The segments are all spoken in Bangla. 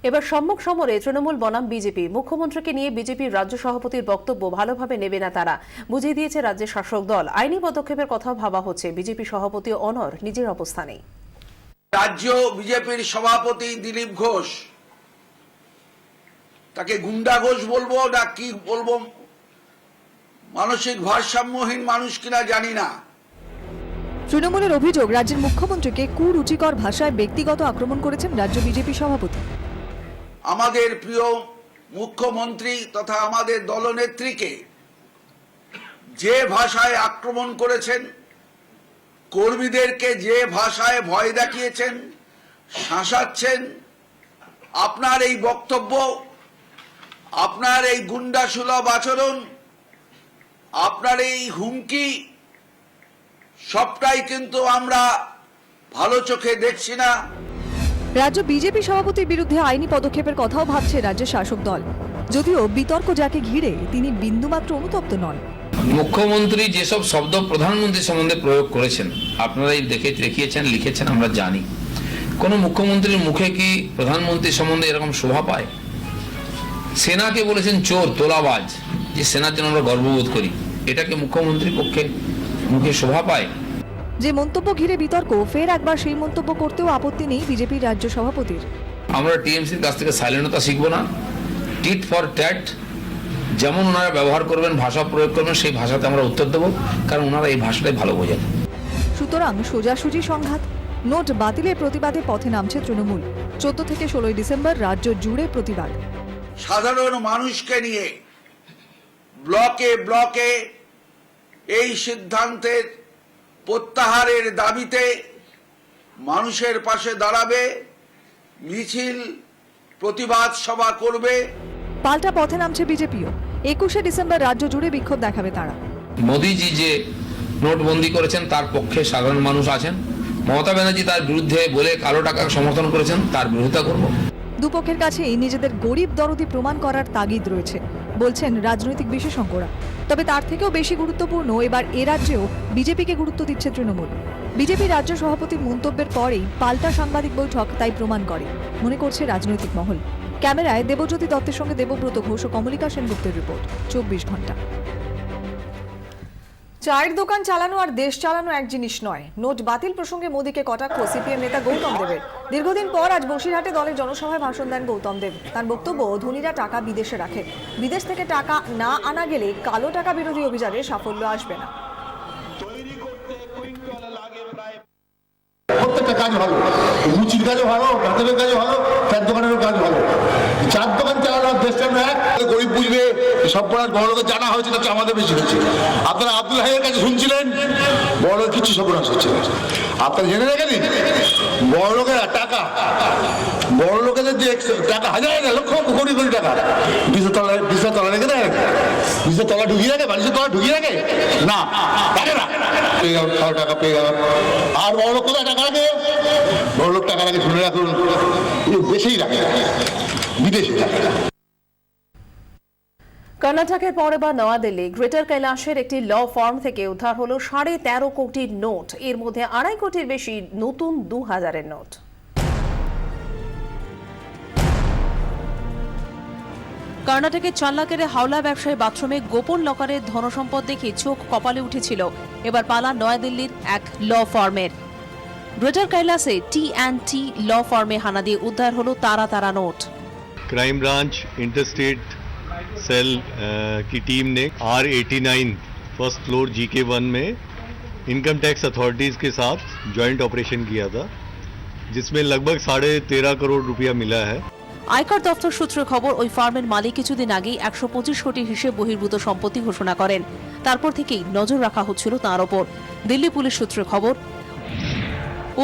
এবার সম্মুখ সমরে তৃণমূল বনাম বিজেপি। মুখ্যমন্ত্রীকে নিয়ে বিজেপির রাজ্য সভাপতির বক্তব্য ভালোভাবে নেবে না তারা, বুঝিয়ে দিয়েছে রাজ্যের শাসক দল। আইনি পদক্ষেপের কথাও ভাবা হচ্ছে। বিজেপি সভাপতি অনর নিজের অবস্থানে। রাজ্য বিজেপির সভাপতি দিলীপ ঘোষ, তাকে গুন্ডা ঘোষ বলবো না কি বলবো, মানসিক ভারসাম্যহীন মানুষ কিনা জানি না। তৃণমূলের অভিযোগ, রাজ্যের মুখ্যমন্ত্রীকে কুরুচিকর ভাষায় ব্যক্তিগত আক্রমণ করেছেন রাজ্য বিজেপি সভাপতি। আমাদের প্রিয় মুখ্যমন্ত্রী তথা আমাদের দলনেত্রীকে যে ভাষায় আক্রমণ করেছেন, কর্মীদেরকে যে ভাষায় ভয় দেখিয়েছেন, শাসাচ্ছেন, আপনার এই বক্তব্য, আপনার এই গুন্ডাসুলভ আচরণ, আপনার এই হুমকি, সবটাই কিন্তু আমরা ভালো চোখে দেখছি না। রাজ্য বিজেপি সভাপতির বিরুদ্ধে আইনি পদক্ষেপের কথাও ভাবছে রাজ্যের শাসক দল, যদিও বিতর্ক যাকে ঘিরে তিনি বিন্দুমাত্র অনুতপ্ত নন। মুখ্যমন্ত্রী যেসব শব্দ প্রধানমন্ত্রী সম্বন্ধে প্রয়োগ করেছেন, আপনারাই দেখিয়েছেন, লিখেছেন, আমরা জানি। কোন মুখ্যমন্ত্রীর মুখে কি প্রধানমন্ত্রী সম্বন্ধে এরকম শোভা পায়? সেনাকে বলেছেন চোর, তোলাবাজ, যে সেনার জন্য আমরা গর্ববোধ করি। এটাকে মুখ্যমন্ত্রীর পক্ষে মুখে শোভা পায়? যে মন্তব্য ঘিরে বিতর্ক, ফের একবার সেই মন্তব্য করতেও আপত্তি নেই বিজেপির রাজ্য সভাপতির। আমরা টিএমসির কাছ থেকে সাইলেন্টতা শিখবো না। টিট ফর ট্যাট, যেমন ওনারা ব্যবহার করবেন, ভাষা প্রয়োগ করবেন, সেই ভাষাতে আমরা উত্তর দেবো, কারণ ওনারা এই ভাষাটাই ভালো বোঝেন। সুতরাং সোজাসুজি সংঘাত। নোট বাতিলের প্রতিবাদে পথে নামছে তৃণমূল। 14 থেকে 16 ডিসেম্বর রাজ্য জুড়ে প্রতিবাদ। সাধারণ মানুষকে নিয়ে ব্লকে ব্লকে এই সিদ্ধান্তের প্রত্যাহারের দাবিতে মানুষের পাশে দাঁড়াবে, মিছিল, প্রতিবাদ সভা করবে। পাল্টা পথে নামছে বিজেপিও। 21শে ডিসেম্বর রাজ্য জুড়ে বিক্ষোভ দেখাবে তারা। মোদিজি যে নোটবন্দি করেছেন তার পক্ষে সাধারণ মানুষ আছেন। মমতা ব্যানার্জি তার বিরুদ্ধে বলে কালো টাকাকে সমর্থন করেছেন, তার বিরোধিতা করব। দুপক্ষের কাছেই নিজেদের গরিব দরদি প্রমাণ করার তাগিদ রয়েছে, বলছেন রাজনৈতিক বিশেষজ্ঞরা। তবে তার থেকেও বেশি গুরুত্বপূর্ণ, এবার এ রাজ্যেও বিজেপিকে গুরুত্ব দিচ্ছে তৃণমূল। বিজেপি রাজ্য সভাপতির মন্তব্যের পরেই পাল্টা সাংবাদিক বৈঠক তাই প্রমাণ করে, মনে করছে রাজনৈতিক মহল। ক্যামেরায় দেবজ্যোতি দত্তের সঙ্গে দেবব্রত ঘোষ ও কমলিকা সেনগুপ্তের রিপোর্ট, 24 ঘন্টা। চায়ের দোকান চালানো আর দেশ চালানো এক জিনিস নয়। নোট বাতিল প্রসঙ্গে মোদীকে কটাক্ষ সিপিএম নেতা গৌতম দেবের। দীর্ঘদিন পর আজ বসিরহাটে দলের জনসভায় ভাষণ দেন গৌতম দেব। তার বক্তব্য, ধনীরা টাকা বিদেশে রাখে, বিদেশ থেকে টাকা না আনা গেলে কালো টাকা বিরোধী অভিযানে সাফল্য আসবে না। প্রত্যেকটা কাজ ভালো, মুচির কাজও ভালো, ভাতের কাজও ভালো, চার দোকানেরও কাজ ভালো। চার দোকান চালানো দেশটা এক, গরিব বুঝবে, সব পড়ার বড় লোকের জানা হয়েছে, তাতে আমাদের বেশি হচ্ছে। আপনারা আব্দুল হাইয়ের কাছে শুনছিলেন বড় লোক কিছু সর্বনাশ হচ্ছে। আপনারা জেনে রেখে দিন, বড় লোকের টাকা, বড় লোকেদের যে টাকা হাজার হাজার লক্ষ কোটি কোটি টাকা বিশের তলা রেখে দেয়, বিশের তলা ঢুকিয়ে রাখে, বালিশের তলা ঢুকিয়ে রাখে না, রাখে না, পেয়ে গেল, কারো টাকা পেয়ে গেল। আর বড় লোক কোথায় টাকা রাখে? বড় লোক টাকা রাখে, শুনে রাখুন, দেশেই রাখে, বিদেশে রাখে। কর্ণাটকের পরে বা নয়াদিল্লি গ্রেটার কৈলাসের একটি ল ফার্ম থেকে উদ্ধার হলো 13.5 কোটির নোট। এর মধ্যে 2.5 কোটির বেশি নতুন 2000-এর নোট। কর্ণাটকের চাল্লাকেরে হাওলা ব্যবসায়ী বাথরুমে গোপন লকারের ধনসম্পদ দেখে চোখ কপালে উঠেছিল। এবার পালা নয়াদিল্লির এক ল ফার্মের। গ্রেটার কৈলাসে টি&টি ল ফার্মে হানা দিয়ে উদ্ধার হলো তারা নোট। क्राइम ब्रांच इंटरस्टेट सेल की टीम ने R89 फर्स्ट फ्लोर GK1 में इनकम टैक्स अथॉरिटीज़ के साथ जॉइंट ऑपरेशन किया था, जिसमें लगभग 13.5 करोड़ रुपया मिला है। আয়কর দপ্তর সূত্রে খবর, ওই ফার্মের মালিক কিছুদিন আগেই 125 কোটি হিসেব বহির্ভূত সম্পত্তি ঘোষণা করেন। তারপর থেকেই নজর রাখা হচ্ছিল তাঁর ওপর। দিল্লি পুলিশ সূত্রে খবর,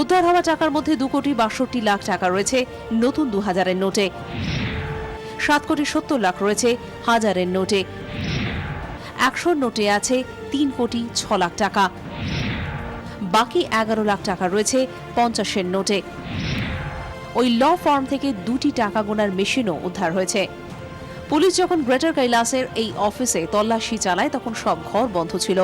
উদ্ধার হওয়া টাকার মধ্যে 2 কোটি 62 লাখ টাকা রয়েছে নতুন 2000-এর নোটে, 7 কোটি 70 লাখ রয়েছে হাজারের নোটে, 100 নোটে আছে 3 কোটি 6 লাখ টাকা, বাকি 11 লাখ টাকা রয়েছে 50-এর নোটে। ওই ল ফার্ম থেকে 2টি টাকা গোনার মেশিনও উদ্ধার হয়েছে। পুলিশ যখন গ্রেটার কৈলাসের এই অফিসে তল্লাশি চালায় তখন সব ঘর বন্ধ ছিল,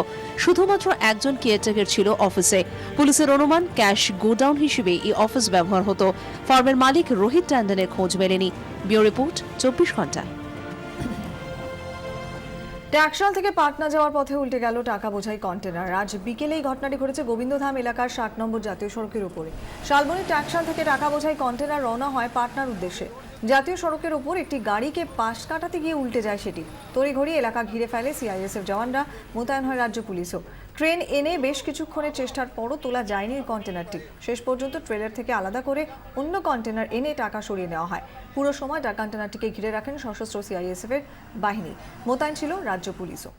শুধুমাত্র একজন কেয়ারটেকার ছিল অফিসে। পুলিশের অনুমান ক্যাশ গোডাউন হিসেবে এই অফিস ব্যবহার হতো। ফার্মের মালিক রোহিত ট্যান্ডনের খোঁজ মেলেনি। ব্যুরো রিপোর্ট, 24 ঘন্টা। ট্যাক্সল থেকে পাটনা যাওয়ার পথে উল্টে গেল টাকা বোঝাই কন্টেনার। আজ বিকেলে এই ঘটনাটি ঘটেছে গোবিন্দধাম এলাকার 60 নম্বর জাতীয় সড়কের উপরে। শালবনী ট্যাক্সল থেকে টাকা বোঝাই কন্টেনার রওনা হয় পাটনার উদ্দেশ্যে। জাতীয় সড়কের উপর একটি গাড়িকে পাশ কাটাতে গিয়ে উল্টে যায় সেটি। তড়িঘড়ি এলাকা ঘিরে ফেলে সিআইএসএফ জওয়ানরা, মোতায়েন হয় রাজ্য পুলিশও। ট্রেন এনে বেশ কিছুক্ষণের চেষ্টার পরও তোলা যায়নি এই কন্টেনারটি। শেষ পর্যন্ত ট্রেলার থেকে আলাদা করে অন্য কন্টেনার এনে টাকা সরিয়ে নেওয়া হয়। পুরো সময় কন্টেনারটিকে ঘিরে রাখেন সশস্ত্র সিআইএসএফ এর বাহিনী, মোতায়েন ছিল রাজ্য পুলিশও।